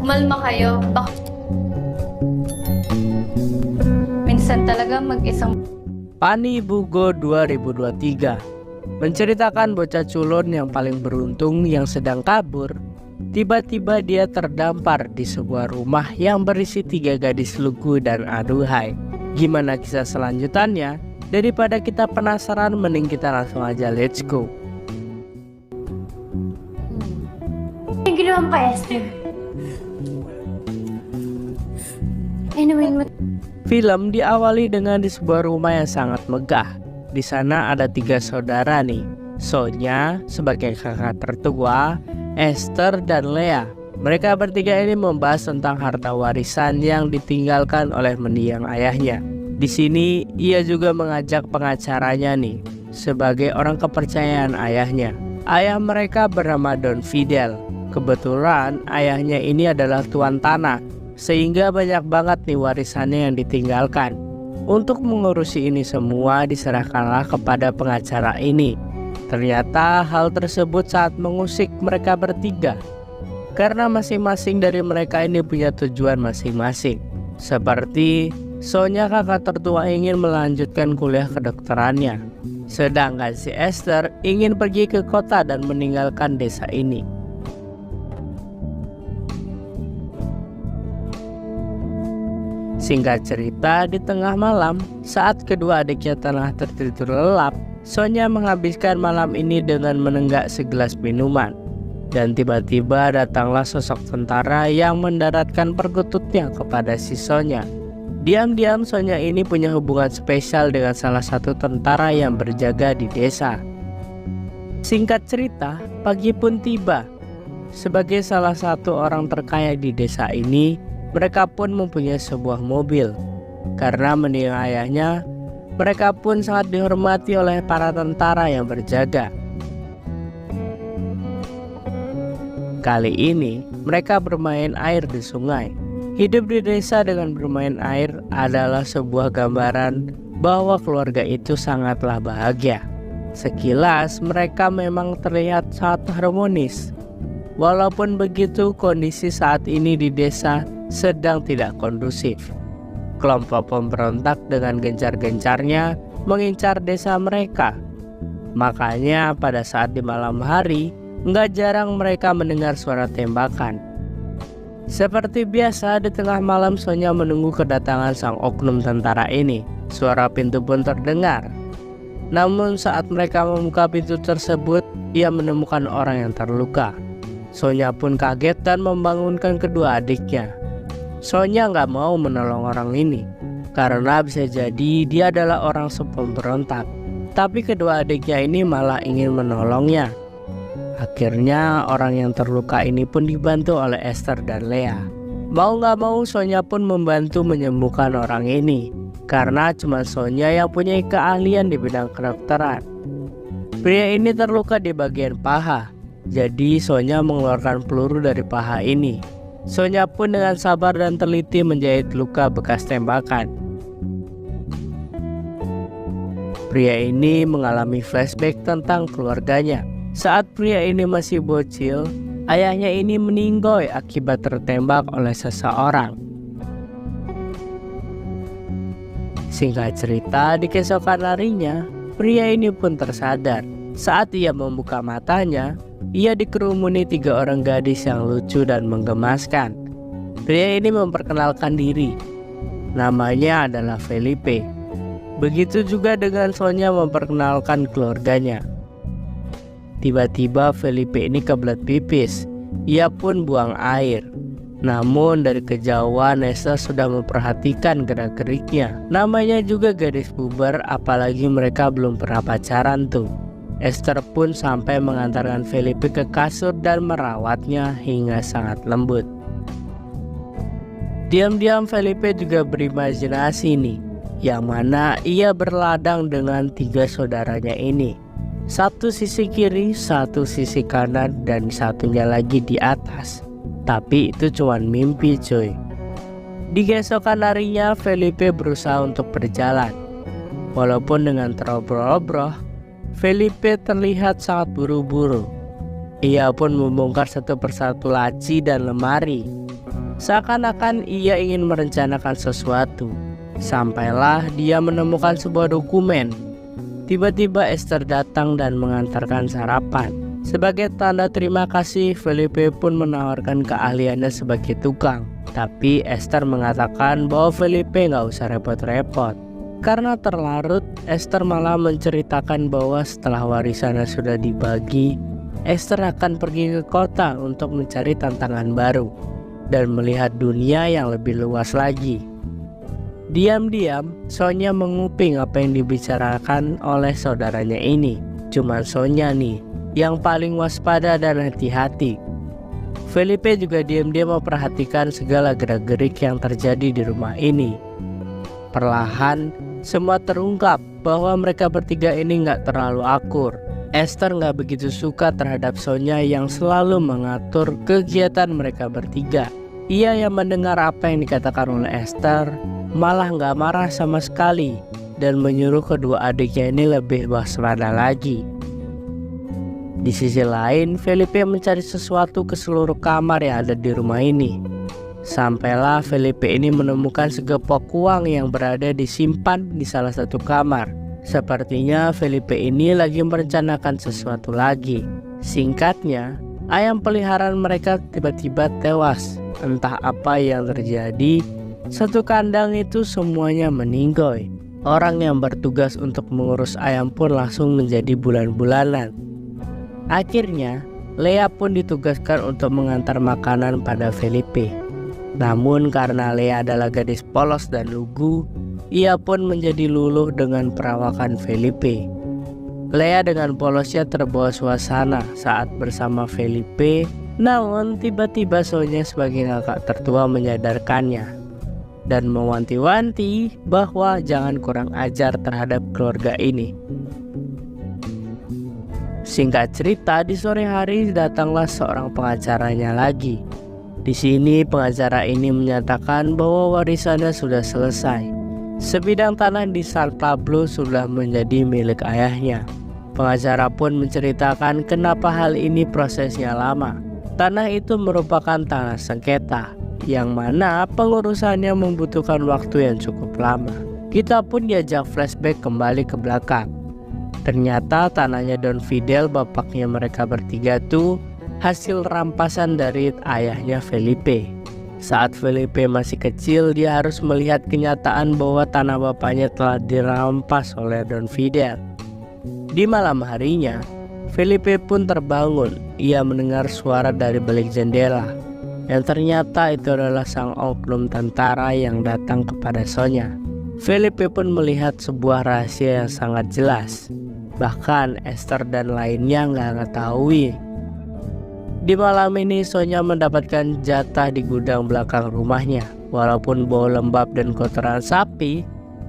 Kumalma kayo. Minsan talaga mag-isang Pani Bugo 2023 menceritakan bocah culun yang paling beruntung yang sedang kabur. Tiba-tiba dia terdampar di sebuah rumah yang berisi 3 gadis lugu dan aduhai. Gimana kisah selanjutnya? Daripada kita penasaran, mending kita langsung aja let's go. Ang ginawa mo kay Esther? Anyway, Film diawali dengan di sebuah rumah yang sangat megah. Di sana ada 3 saudara nih. Sonya sebagai kakak tertua, Esther dan Lea. Mereka bertiga ini membahas tentang harta warisan yang ditinggalkan oleh mendiang ayahnya. Di sini ia juga mengajak pengacaranya nih sebagai orang kepercayaan ayahnya. Ayah mereka bernama Don Fidel. Kebetulan ayahnya ini adalah tuan tanah, sehingga banyak banget nih warisannya yang ditinggalkan. Untuk mengurusi ini semua diserahkanlah kepada pengacara ini. Ternyata hal tersebut saat mengusik mereka bertiga, karena masing-masing dari mereka ini punya tujuan masing-masing. Seperti Sonya kakak tertua ingin melanjutkan kuliah kedokterannya, sedangkan si Esther ingin pergi ke kota dan meninggalkan desa ini. Singkat cerita, di tengah malam, saat kedua adiknya tengah tertidur lelap, Sonya menghabiskan malam ini dengan menenggak segelas minuman. Dan tiba-tiba datanglah sosok tentara yang mendaratkan perkututnya kepada si Sonya. Diam-diam Sonya ini punya hubungan spesial dengan salah satu tentara yang berjaga di desa. Singkat cerita, pagi pun tiba. Sebagai salah satu orang terkaya di desa ini, mereka pun mempunyai sebuah mobil. Karena mendiang ayahnya, mereka pun sangat dihormati oleh para tentara yang berjaga. Kali ini, mereka bermain air di sungai. Hidup di desa dengan bermain air adalah sebuah gambaran bahwa keluarga itu sangatlah bahagia. Sekilas, mereka memang terlihat sangat harmonis. Walaupun begitu, kondisi saat ini di desa sedang tidak kondusif. Kelompok pemberontak dengan gencar-gencarnya mengincar desa mereka. Makanya pada saat di malam hari, nggak jarang mereka mendengar suara tembakan. Seperti biasa, di tengah malam Sonya menunggu kedatangan sang oknum tentara ini. Suara pintu pun terdengar. Namun saat mereka membuka pintu tersebut, ia menemukan orang yang terluka. Sonya pun kaget dan membangunkan kedua adiknya. Sonya nggak mau menolong orang ini, karena bisa jadi dia adalah orang pemberontak. Tapi kedua adiknya ini malah ingin menolongnya. Akhirnya orang yang terluka ini pun dibantu oleh Esther dan Lea. Mau nggak mau Sonya pun membantu menyembuhkan orang ini, karena cuma Sonya yang punya keahlian di bidang kedokteran. Pria ini terluka di bagian paha, jadi Sonya mengeluarkan peluru dari paha ini. Sonya pun dengan sabar dan teliti menjahit luka bekas tembakan. Pria ini mengalami flashback tentang keluarganya. Saat pria ini masih bocil, ayahnya ini meninggoy akibat tertembak oleh seseorang. Singkat cerita, di keesokan harinya, pria ini pun tersadar. Saat ia membuka matanya, ia dikerumuni 3 orang gadis yang lucu dan menggemaskan. Pria ini memperkenalkan diri. Namanya adalah Felipe. Begitu juga dengan Sonya memperkenalkan keluarganya. Tiba-tiba Felipe ini kebelet pipis. Ia pun buang air. Namun dari kejauhan Esther sudah memperhatikan gerak-geriknya. Namanya juga gadis puber, apalagi mereka belum pernah pacaran tuh. Esther pun sampai mengantarkan Felipe ke kasur dan merawatnya hingga sangat lembut. Diam-diam Felipe juga berimajinasi nih, yang mana ia berladang dengan 3 saudaranya ini. Satu sisi kiri, satu sisi kanan, dan satunya lagi di atas. Tapi itu cuma mimpi cuy. Di keesokan harinya Felipe berusaha untuk berjalan. Walaupun dengan terobrol-obrol, Felipe terlihat sangat buru-buru. Ia pun membongkar satu persatu laci dan lemari. Seakan-akan ia ingin merencanakan sesuatu. Sampailah dia menemukan sebuah dokumen. Tiba-tiba Esther datang dan mengantarkan sarapan. Sebagai tanda terima kasih, Felipe pun menawarkan keahliannya sebagai tukang. Tapi Esther mengatakan bahwa Felipe nggak usah repot-repot. Karena terlarut, Esther malah menceritakan bahwa setelah warisannya sudah dibagi, Esther akan pergi ke kota untuk mencari tantangan baru dan melihat dunia yang lebih luas lagi. Diam-diam, Sonya menguping apa yang dibicarakan oleh saudaranya ini. Cuma Sonya nih yang paling waspada dan hati-hati. Felipe juga diam-diam memperhatikan segala gerak-gerik yang terjadi di rumah ini. Perlahan, semua terungkap bahwa mereka bertiga ini nggak terlalu akur. Esther nggak begitu suka terhadap Sonya yang selalu mengatur kegiatan mereka bertiga. Ia yang mendengar apa yang dikatakan oleh Esther malah nggak marah sama sekali dan menyuruh kedua adiknya ini lebih waspada lagi. Di sisi lain, Felipe mencari sesuatu ke seluruh kamar yang ada di rumah ini. Sampailah Felipe ini menemukan segepok uang yang berada disimpan di salah satu kamar. Sepertinya Felipe ini lagi merencanakan sesuatu lagi. Singkatnya, ayam peliharaan mereka tiba-tiba tewas. Entah apa yang terjadi, satu kandang itu semuanya meninggoy. Orang yang bertugas untuk mengurus ayam pun langsung menjadi bulan-bulanan. Akhirnya, Lea pun ditugaskan untuk mengantar makanan pada Felipe. Namun karena Lea adalah gadis polos dan lugu, ia pun menjadi luluh dengan perawakan Felipe. Lea dengan polosnya terbawa suasana saat bersama Felipe. Namun tiba-tiba Sonya sebagai kakak tertua menyadarkannya dan mewanti-wanti bahwa jangan kurang ajar terhadap keluarga ini. Singkat cerita, di sore hari datanglah seorang pengacaranya lagi. Di sini pengacara ini menyatakan bahwa warisannya sudah selesai. Sebidang tanah di San Pablo sudah menjadi milik ayahnya. Pengacara pun menceritakan kenapa hal ini prosesnya lama. Tanah itu merupakan tanah sengketa, yang mana pengurusannya membutuhkan waktu yang cukup lama. Kita pun diajak flashback kembali ke belakang. Ternyata tanahnya Don Fidel, bapaknya mereka bertiga tuh hasil rampasan dari ayahnya Felipe. Saat Felipe masih kecil, dia harus melihat kenyataan bahwa tanah bapaknya telah dirampas oleh Don Fidel. Di malam harinya, Felipe pun terbangun. Ia mendengar suara dari balik jendela, yang ternyata itu adalah sang oknum tentara yang datang kepada Sonya. Felipe pun melihat sebuah rahasia yang sangat jelas. Bahkan Esther dan lainnya nggak mengetahui. Di malam ini Sonya mendapatkan jatah di gudang belakang rumahnya. Walaupun bau lembab dan kotoran sapi,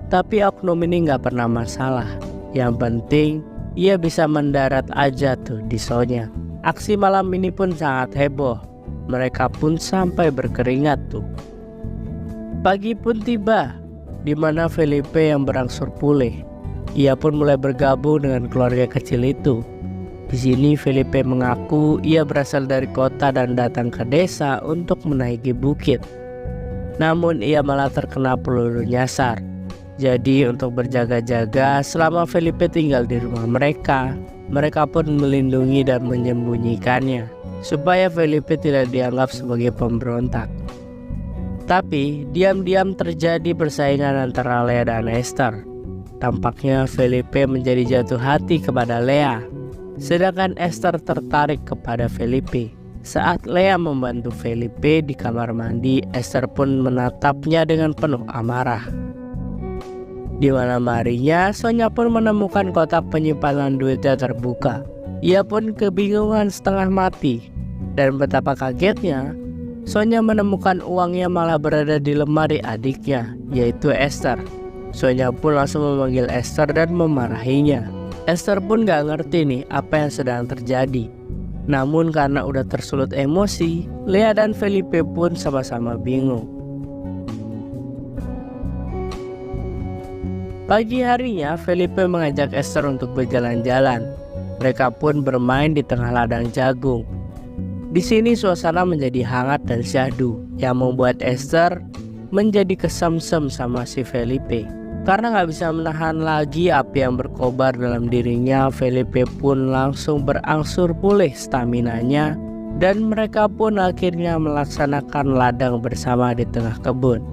tapi oknum ini nggak pernah masalah. Yang penting ia bisa mendarat aja tuh di Sonya. Aksi malam ini pun sangat heboh. Mereka pun sampai berkeringat tuh. Pagi pun tiba, di mana Felipe yang berangsur pulih. Ia pun mulai bergabung dengan keluarga kecil itu. Di sini Felipe mengaku ia berasal dari kota dan datang ke desa untuk menaiki bukit. Namun ia malah terkena peluru nyasar. Jadi untuk berjaga-jaga selama Felipe tinggal di rumah mereka, mereka pun melindungi dan menyembunyikannya supaya Felipe tidak dianggap sebagai pemberontak. Tapi diam-diam terjadi persaingan antara Lea dan Esther. Tampaknya Felipe menjadi jatuh hati kepada Lea, sedangkan Esther tertarik kepada Felipe. Saat Lea membantu Felipe di kamar mandi, Esther pun menatapnya dengan penuh amarah. Di malam harinya, Sonya pun menemukan kotak penyimpanan duitnya terbuka. Ia pun kebingungan setengah mati, dan betapa kagetnya, Sonya menemukan uangnya malah berada di lemari adiknya, yaitu Esther. Sonya pun langsung memanggil Esther dan memarahinya. Esther pun gak ngerti nih apa yang sedang terjadi. Namun karena udah tersulut emosi, Lea dan Felipe pun sama-sama bingung. Pagi harinya, Felipe mengajak Esther untuk berjalan-jalan. Mereka pun bermain di tengah ladang jagung. Di sini suasana menjadi hangat dan syahdu, yang membuat Esther menjadi kesemsem sama si Felipe. Karena gak bisa menahan lagi api yang berkobar dalam dirinya, Felipe pun langsung berangsur pulih staminanya, dan mereka pun akhirnya melaksanakan ladang bersama di tengah kebun.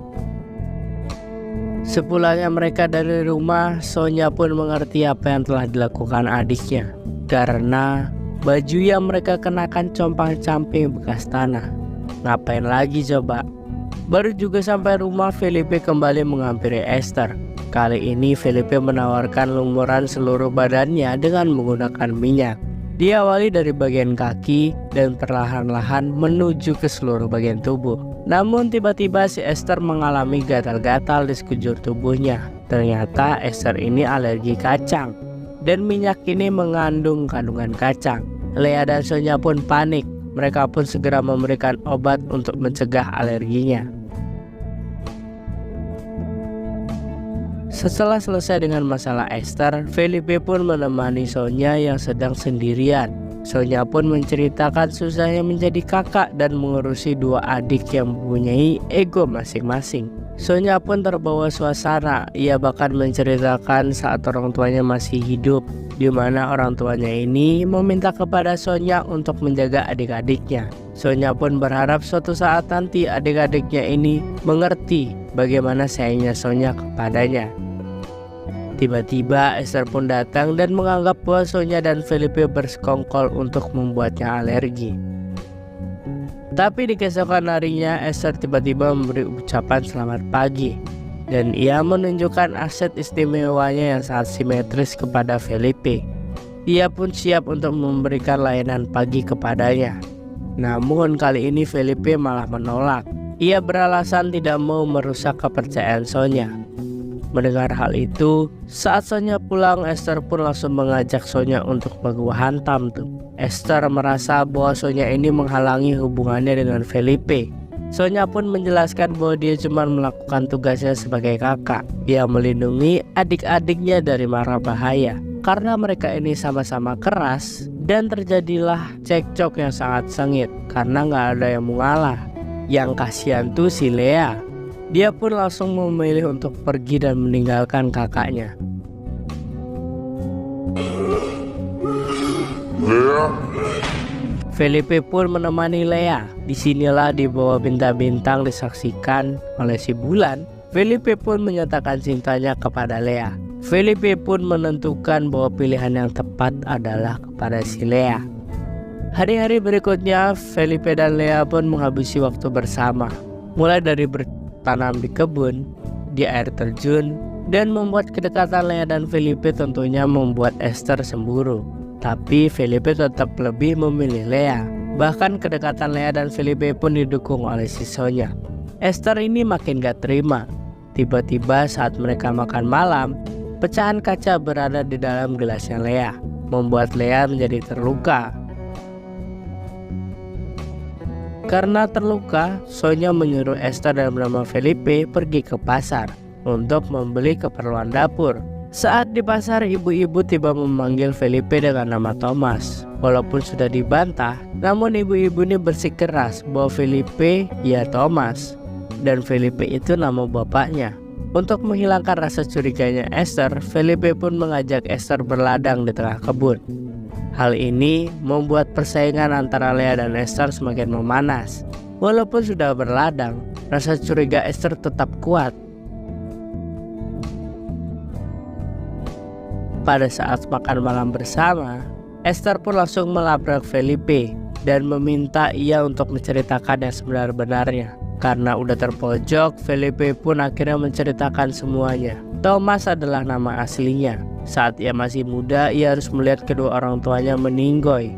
Sepulangnya mereka dari rumah, Sonya pun mengerti apa yang telah dilakukan adiknya, karena baju yang mereka kenakan compang-camping bekas tanah. Ngapain lagi coba? Baru juga sampai rumah, Felipe kembali menghampiri Esther. Kali ini Felipe menawarkan lumuran seluruh badannya dengan menggunakan minyak. Diawali dari bagian kaki dan perlahan-lahan menuju ke seluruh bagian tubuh. Namun tiba-tiba si Esther mengalami gatal-gatal di sekujur tubuhnya. Ternyata Esther ini alergi kacang, dan minyak ini mengandung kandungan kacang. Lea dan Sonya pun panik. Mereka pun segera memberikan obat untuk mencegah alerginya. Setelah selesai dengan masalah Esther, Felipe pun menemani Sonya yang sedang sendirian. Sonya pun menceritakan susahnya menjadi kakak dan mengurusi dua adik yang mempunyai ego masing-masing. Sonya pun terbawa suasana. Ia bahkan menceritakan saat orang tuanya masih hidup, di mana orang tuanya ini meminta kepada Sonya untuk menjaga adik-adiknya. Sonya pun berharap suatu saat nanti adik-adiknya ini mengerti bagaimana sayangnya Sonya kepadanya. Tiba-tiba Esther pun datang dan menganggap bahwa Sonya dan Felipe bersekongkol untuk membuatnya alergi. Tapi di keesokan harinya, Esther tiba-tiba memberi ucapan selamat pagi, dan ia menunjukkan aset istimewanya yang sangat simetris kepada Felipe. Ia pun siap untuk memberikan layanan pagi kepadanya. Namun kali ini Felipe malah menolak. Ia beralasan tidak mau merusak kepercayaan Sonya. Mendengar hal itu, saat Sonya pulang, Esther pun langsung mengajak Sonya untuk baku hantam tuh. Esther merasa bahwa Sonya ini menghalangi hubungannya dengan Felipe. Sonya pun menjelaskan bahwa dia cuma melakukan tugasnya sebagai kakak yang melindungi adik-adiknya dari mara bahaya. Karena mereka ini sama-sama keras, dan terjadilah cekcok yang sangat sengit karena nggak ada yang mengalah. Yang kasihan tuh si Lea. Dia pun langsung memilih untuk pergi dan meninggalkan kakaknya. Felipe pun menemani Lea. Disinilah di bawah bintang-bintang disaksikan oleh si bulan. Felipe pun menyatakan cintanya kepada Lea. Felipe pun menentukan bahwa pilihan yang tepat adalah kepada si Lea. Hari-hari berikutnya, Felipe dan Lea pun menghabisi waktu bersama. Mulai dari bertanam di kebun, di air terjun, dan membuat kedekatan Lea dan Felipe tentunya membuat Esther cemburu. Tapi Felipe tetap lebih memilih Lea. Bahkan kedekatan Lea dan Felipe pun didukung oleh si Sonya. Esther ini makin gak terima. Tiba-tiba saat mereka makan malam, pecahan kaca berada di dalam gelasnya Lea, membuat Lea menjadi terluka. Karena terluka, Sonya menyuruh Esther dan bernama Felipe pergi ke pasar untuk membeli keperluan dapur. Saat di pasar, ibu-ibu tiba memanggil Felipe dengan nama Thomas. Walaupun sudah dibantah, namun ibu-ibu ini bersikeras bahwa Felipe ya Thomas, dan Felipe itu nama bapaknya. Untuk menghilangkan rasa curiganya Esther, Felipe pun mengajak Esther berladang di tengah kebun. Hal ini membuat persaingan antara Lea dan Esther semakin memanas. Walaupun sudah berladang, rasa curiga Esther tetap kuat. Pada saat makan malam bersama, Esther pun langsung melabrak Felipe dan meminta ia untuk menceritakan yang sebenar-benarnya. Karena udah terpojok, Felipe pun akhirnya menceritakan semuanya. Thomas adalah nama aslinya. Saat ia masih muda, ia harus melihat kedua orang tuanya meninggoy.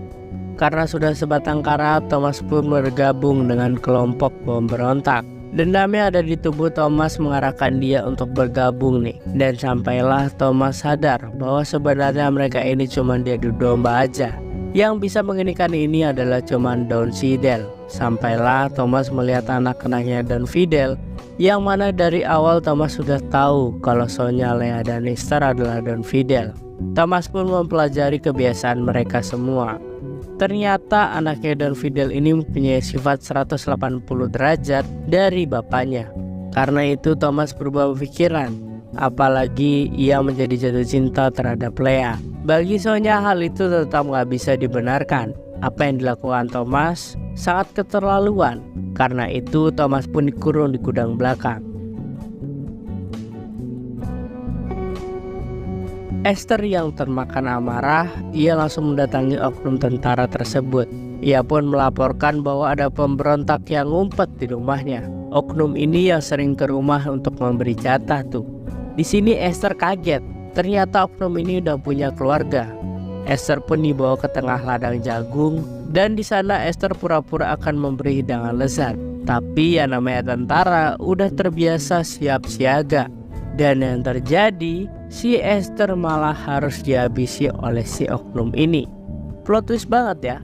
Karena sudah sebatang kara, Thomas pun bergabung dengan kelompok pemberontak. Dendamnya ada di tubuh Thomas mengarahkan dia untuk bergabung nih. Dan sampailah Thomas sadar bahwa sebenarnya mereka ini cuma diadu domba aja. Yang bisa menginginkan ini adalah cuma daun sidel. Sampailah Thomas melihat anak-anaknya dan Fidel, yang mana dari awal Thomas sudah tahu kalau Sonya, Lea, dan Esther adalah Don Fidel. Thomas pun mempelajari kebiasaan mereka semua. Ternyata anaknya Don Fidel ini mempunyai sifat 180 derajat dari bapaknya. Karena itu Thomas berubah pikiran, apalagi ia menjadi jatuh cinta terhadap Lea. Bagi Sonya hal itu tetap gak bisa dibenarkan. Apa yang dilakukan Thomas sangat keterlaluan. Karena itu Thomas pun dikurung di gudang belakang. Esther yang termakan amarah, ia langsung mendatangi oknum tentara tersebut. Ia pun melaporkan bahwa ada pemberontak yang ngumpet di rumahnya. Oknum ini yang sering ke rumah untuk memberi jatah tuh. Di sini Esther kaget, ternyata oknum ini udah punya keluarga. Esther pun dibawa ke tengah ladang jagung, dan di sana Esther pura-pura akan memberi hidangan lezat. Tapi yang namanya tentara udah terbiasa siap siaga. Dan yang terjadi, si Esther malah harus dihabisi oleh si oknum ini. Plot twist banget ya.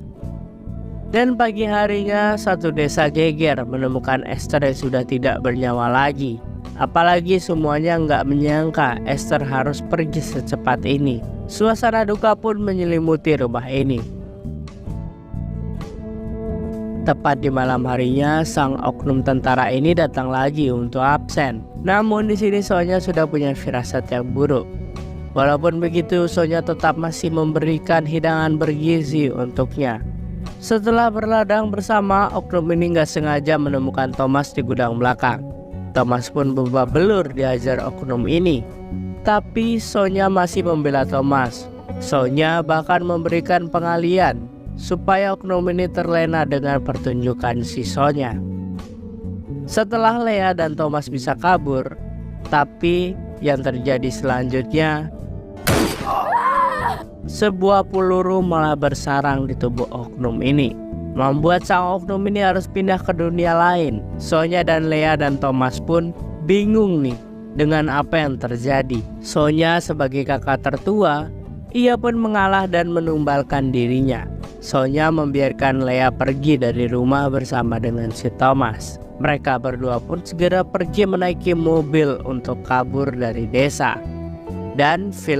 Dan pagi harinya satu desa geger menemukan Esther yang sudah tidak bernyawa lagi. Apalagi semuanya nggak menyangka Esther harus pergi secepat ini. Suasana duka pun menyelimuti rumah ini. Tepat di malam harinya, sang oknum tentara ini datang lagi untuk absen. Namun di sini Sonya sudah punya firasat yang buruk. Walaupun begitu, Sonya tetap masih memberikan hidangan bergizi untuknya. Setelah berladang bersama, oknum ini nggak sengaja menemukan Thomas di gudang belakang. Thomas pun babak belur diajar oknum ini. Tapi Sonya masih membela Thomas. Sonya bahkan memberikan pengalian supaya oknum ini terlena dengan pertunjukan si Sonya. Setelah Lea dan Thomas bisa kabur, tapi yang terjadi selanjutnya, sebuah peluru malah bersarang di tubuh oknum ini, membuat sang oknum ini harus pindah ke dunia lain. Sonya dan Lea dan Thomas pun bingung nih dengan apa yang terjadi. Sonya sebagai kakak tertua, ia pun mengalah dan menumbalkan dirinya. Sonya membiarkan Lea pergi dari rumah bersama dengan si Thomas. Mereka berdua pun segera pergi menaiki mobil untuk kabur dari desa. Dan film